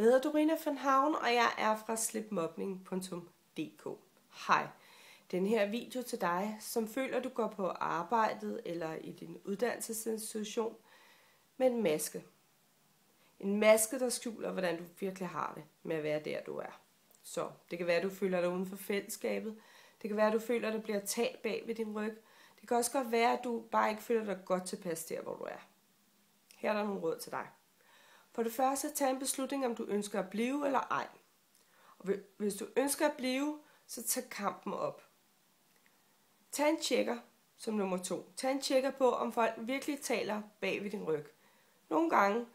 Jeg hedder Dorina van Havn, og jeg er fra slipmobning.dk. Hej. Den her video til dig, som føler, du går på arbejdet eller i din uddannelsesinstitution med en maske. En maske, der skjuler, hvordan du virkelig har det med at være der, du er. Så det kan være, at du føler dig uden for fællesskabet. Det kan være, at du føler, at der bliver talt bag ved din ryg. Det kan også godt være, at du bare ikke føler dig godt tilpas der, hvor du er. Her er der nogle råd til dig. For det første, tag en beslutning, om du ønsker at blive eller ej. Og hvis du ønsker at blive, så tag kampen op. Tag en tjekker som nummer 2. Tag en tjekker på, om folk virkelig taler bag ved din ryg. Nogle gange,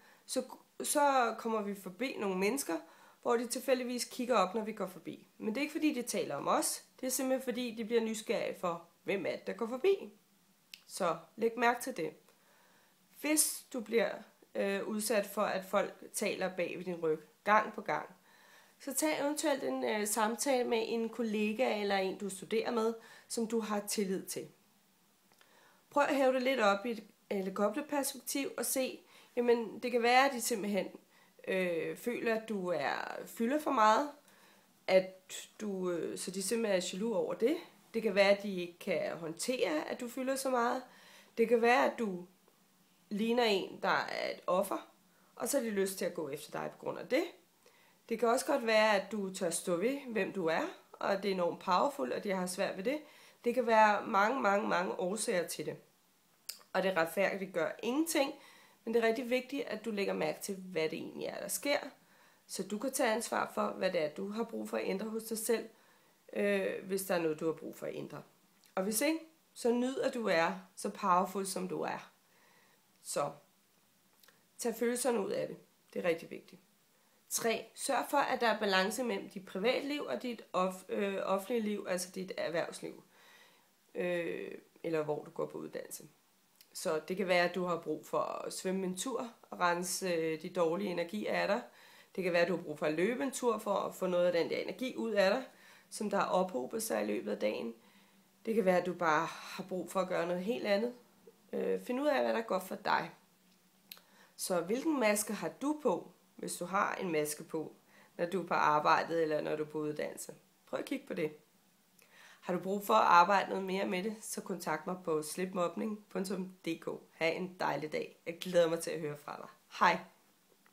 så kommer vi forbi nogle mennesker, hvor de tilfældigvis kigger op, når vi går forbi. Men det er ikke fordi, de taler om os. Det er simpelthen fordi, de bliver nysgerrige for, hvem er det, der går forbi. Så læg mærke til det. Hvis du bliver udsat for, at folk taler bag ved din ryg gang på gang, så tag eventuelt en samtale med en kollega eller en, du studerer med, som du har tillid til. Prøv at hæve det lidt op i et helikopterperspektiv og se, jamen det kan være, at de simpelthen føler, at du fylder for meget, så de simpelthen er jaloux over det. Det kan være, at de ikke kan håndtere, at du fylder så meget. Det kan være, at du ligner en, der er et offer, og så har de lyst til at gå efter dig på grund af det. Det kan også godt være, at du tør stå ved, hvem du er, og det er enormt powerful, og de har svært ved det. Det kan være mange årsager til det. Og det retfærdiggør ingenting, men det er rigtig vigtigt, at du lægger mærke til, hvad det egentlig er, der sker, så du kan tage ansvar for, hvad det er, du har brug for at ændre hos dig selv, hvis der er noget, du har brug for at ændre. Og hvis ikke, så nyd, at du er så powerful, som du er. Så tag følelserne ud af det. Det er rigtig vigtigt. 3. Sørg for, at der er balance mellem dit privatliv og dit offentlige liv, altså dit erhvervsliv, eller hvor du går på uddannelse. Så det kan være, at du har brug for at svømme en tur og rense de dårlige energier af dig. Det kan være, at du har brug for at løbe en tur for at få noget af den der energi ud af dig, som der har ophobet sig i løbet af dagen. Det kan være, at du bare har brug for at gøre noget helt andet. Find ud af, hvad der er godt for dig. Så hvilken maske har du på, hvis du har en maske på, når du er på arbejdet eller når du er på uddannelse? Prøv at kigge på det. Har du brug for at arbejde noget mere med det, så kontakt mig på slipmobning.dk. Ha' en dejlig dag. Jeg glæder mig til at høre fra dig. Hej!